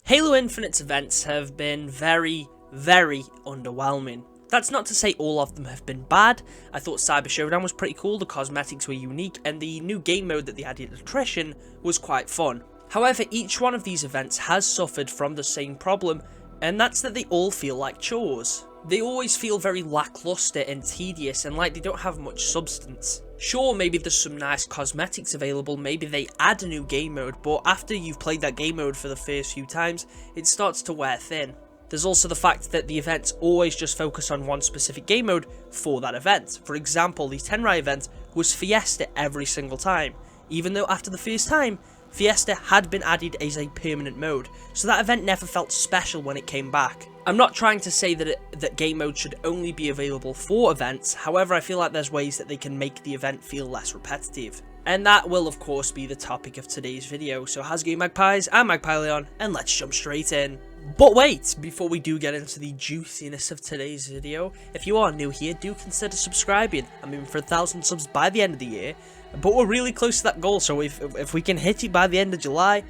Halo Infinite's events have been very underwhelming. That's not to say all of them have been bad. I thought Cyber Showdown was pretty cool, the cosmetics were unique, and the new game mode that they added, Attrition, was quite fun. However, each one of these events has suffered from the same problem, and that's that they all feel like chores. They always feel very lackluster and tedious and like they don't have much substance. Sure, maybe there's some nice cosmetics available, maybe they add a new game mode, but after you've played that game mode for the first few times, it starts to wear thin. There's also the fact that the events always just focus on one specific game mode for that event. For example, the Tenrai event was Fiesta every single time, even though after the first time, Fiesta had been added as a permanent mode, so that event never felt special when it came back. I'm not trying to say that game mode should only be available for events, however I feel like there's ways that they can make the event feel less repetitive. And that will of course be the topic of today's video, so how's it going magpies? I'm Magpie Leon, and let's jump straight in. But wait, before we do get into the juiciness of today's video, if you are new here, do consider subscribing. I'm aiming for 1,000 subs by the end of the year, but we're really close to that goal, so if we can hit it by the end of July,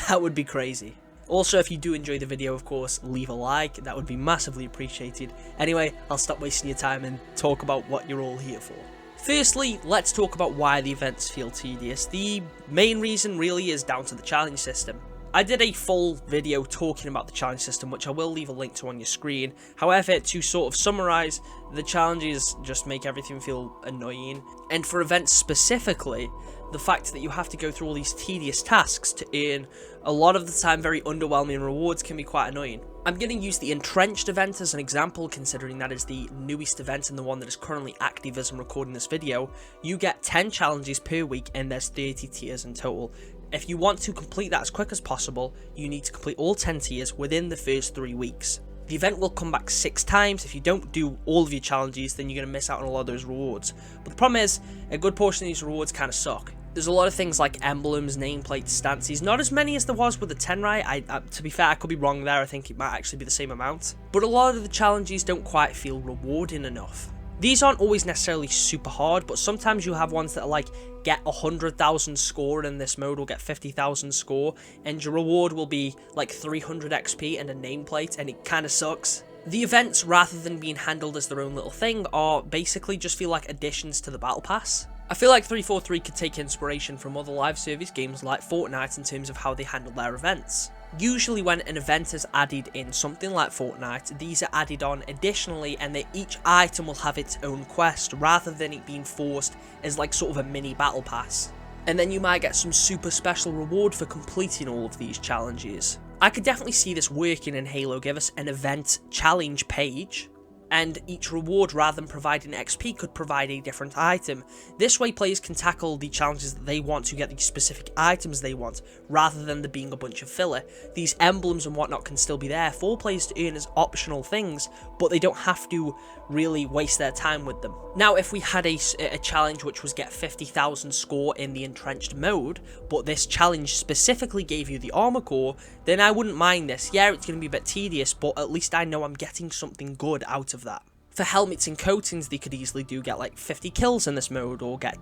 that would be crazy. Also, if you do enjoy the video, of course, leave a like, that would be massively appreciated. Anyway, I'll stop wasting your time and talk about what you're all here for. Firstly, let's talk about why the events feel tedious. The main reason really is down to the challenge system. I did a full video talking about the challenge system, which I will leave a link to on your screen. However, to sort of summarise, the challenges just make everything feel annoying. And for events specifically, the fact that you have to go through all these tedious tasks to earn a lot of the time very underwhelming rewards can be quite annoying. I'm going to use the Entrenched event as an example, considering that is the newest event and the one that is currently active as I'm recording this video. You get 10 challenges per week and there's 30 tiers in total. If you want to complete that as quick as possible, you need to complete all 10 tiers within the first 3 weeks. The event will come back 6 times. If you don't do all of your challenges, then you're going to miss out on a lot of those rewards. But the problem is, a good portion of these rewards kind of suck. There's a lot of things like emblems, nameplates, stances, not as many as there was with the Tenrai. To be fair, I could be wrong there, I think it might actually be the same amount. But a lot of the challenges don't quite feel rewarding enough. These aren't always necessarily super hard, but sometimes you have ones that are like, get 100,000 score in this mode, or get 50,000 score, and your reward will be like 300 XP and a nameplate, and it kind of sucks. The events, rather than being handled as their own little thing, are basically just feel like additions to the battle pass. I feel like 343 could take inspiration from other live service games like Fortnite in terms of how they handle their events. Usually when an event is added in something like Fortnite, these are added on additionally, and each item will have its own quest rather than it being forced as like sort of a mini battle pass. And then you might get some super special reward for completing all of these challenges. I could definitely see this working in Halo. Give us an event challenge page, and each reward, rather than providing XP, could provide a different item. This way players can tackle the challenges that they want to get the specific items they want, rather than there being a bunch of filler. These emblems and whatnot can still be there for players to earn as optional things, but they don't have to really waste their time with them. Now, if we had a challenge which was get 50,000 score in the Entrenched mode, but this challenge specifically gave you the armor core, then I wouldn't mind this. Yeah, it's going to be a bit tedious, but at least I know I'm getting something good out of that. For helmets and coatings, they could easily get like 50 kills in this mode, or get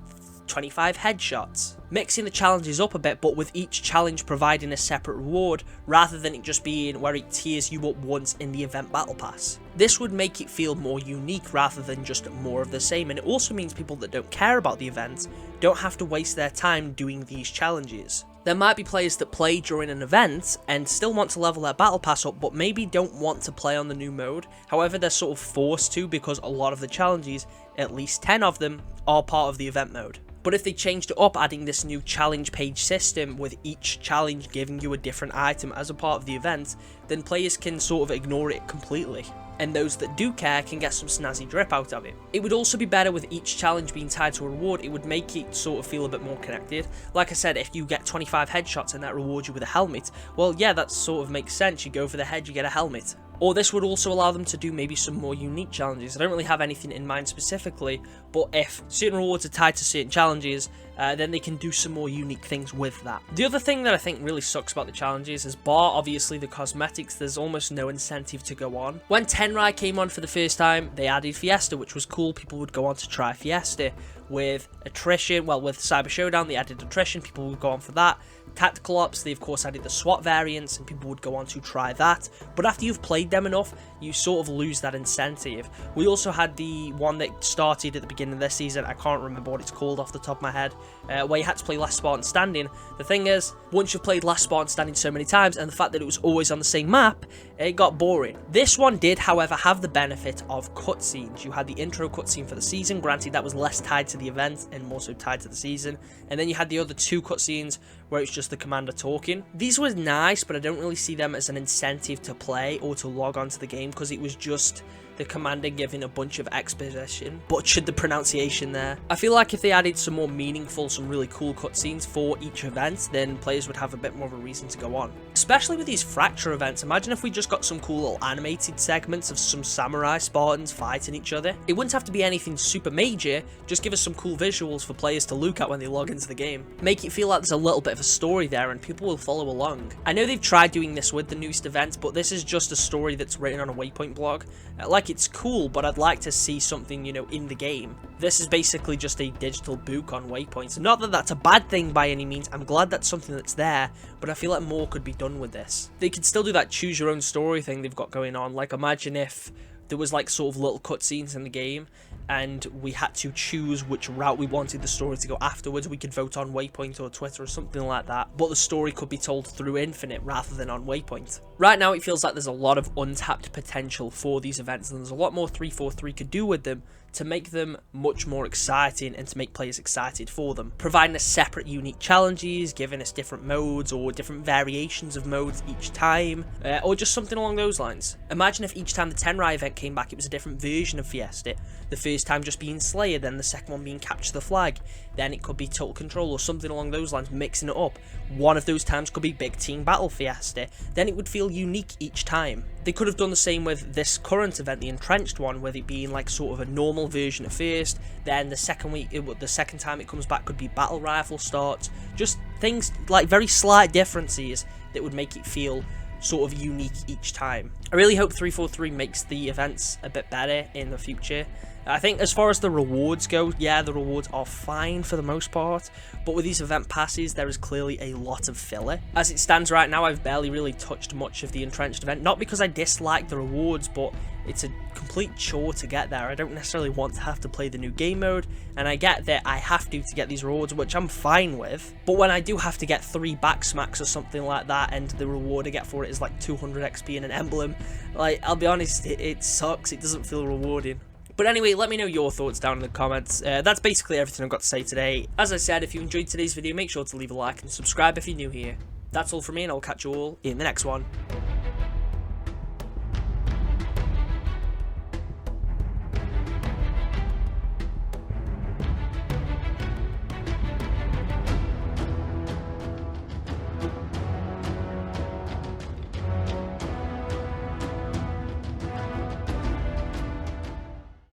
25 headshots. Mixing the challenges up a bit, but with each challenge providing a separate reward, rather than it just being where it tiers you up once in the event battle pass. This would make it feel more unique rather than just more of the same, and it also means people that don't care about the event don't have to waste their time doing these challenges. There might be players that play during an event and still want to level their battle pass up, but maybe don't want to play on the new mode. However, they're sort of forced to because a lot of the challenges, at least 10 of them, are part of the event mode. But if they changed it up, adding this new challenge page system with each challenge giving you a different item as a part of the event, then players can sort of ignore it completely. And those that do care can get some snazzy drip out of it. It would also be better with each challenge being tied to a reward. It would make it sort of feel a bit more connected. Like I said, if you get 25 headshots and that rewards you with a helmet, well yeah, that sort of makes sense. You go for the head, you get a helmet. Or this would also allow them to do maybe some more unique challenges. I don't really have anything in mind specifically, but if certain rewards are tied to certain challenges, then they can do some more unique things with that. The other thing that I think really sucks about the challenges is, bar obviously the cosmetics, there's almost no incentive to go on. When Tenrai came on for the first time, they added Fiesta, which was cool. People would go on to try Fiesta. With Attrition, well, with Cyber Showdown, they added Attrition, people would go on for that. Tactical Ops, they of course added the SWAT variants, and people would go on to try that, but after you've played them enough, you sort of lose that incentive. We also had the one that started at the beginning of this season, I can't remember what it's called off the top of my head, where you had to play Last Spartan Standing. The thing is, once you've played Last Spartan Standing so many times, and the fact that it was always on the same map, it got boring. This one did, however, have the benefit of cutscenes. You had the intro cutscene for the season, granted that was less tied to the event and more so tied to the season, and then you had the other 2 cutscenes where it's just the commander talking. These were nice, but I don't really see them as an incentive to play or to log on to the game, because it was just the commander giving a bunch of exposition. Butchered the pronunciation there. I feel like if they added some more meaningful, some really cool cutscenes for each event, then players would have a bit more of a reason to go on. Especially with these Fracture events, imagine if we just got some cool little animated segments of some samurai Spartans fighting each other. It wouldn't have to be anything super major, just give us some cool visuals for players to look at when they log into the game. Make it feel like there's a little bit of a story there and people will follow along. I know they've tried doing this with the newest event, but this is just a story that's written on a Waypoint blog. Like, it's cool, but I'd like to see something, you know, in the game. This is basically just a digital book on Waypoints. Not that that's a bad thing by any means, I'm glad that's something that's there, but I feel like more could be done with this. They could still do that choose your own story thing they've got going on. Like, imagine if there was like sort of little cutscenes in the game and we had to choose which route we wanted the story to go afterwards. We could vote on Waypoint or Twitter or something like that, but the story could be told through Infinite rather than on Waypoint. Right now it feels like there's a lot of untapped potential for these events, and there's a lot more 343 could do with them to make them much more exciting and to make players excited for them. Providing us separate unique challenges, giving us different modes or different variations of modes each time, or just something along those lines. Imagine if each time the Tenrai event came back it was a different version of Fiesta. The first time just being Slayer, then the second one being Capture the Flag, then it could be Total Control or something along those lines, mixing it up. One of those times could be Big Team Battle Fiesta, then it would feel unique each time. They could have done the same with this current event, the Entrenched one, with it being like sort of a normal version at first, then the second time it comes back could be Battle Rifle starts, just things like very slight differences that would make it feel sort of unique each time. I really hope 343 makes the events a bit better in the future. I think as far as the rewards go, yeah, the rewards are fine for the most part, but with these event passes, there is clearly a lot of filler. As it stands right now, I've barely really touched much of the Entrenched event, not because I dislike the rewards, but it's a complete chore to get there. I don't necessarily want to have to play the new game mode, and I get that I have to get these rewards, which I'm fine with, but when I do have to get 3 back smacks or something like that, and the reward I get for it is like 200 XP and an emblem, like, I'll be honest, it sucks, it doesn't feel rewarding. But anyway, let me know your thoughts down in the comments. That's basically everything I've got to say today. As I said, if you enjoyed today's video, make sure to leave a like and subscribe if you're new here. That's all from me, and I'll catch you all in the next one.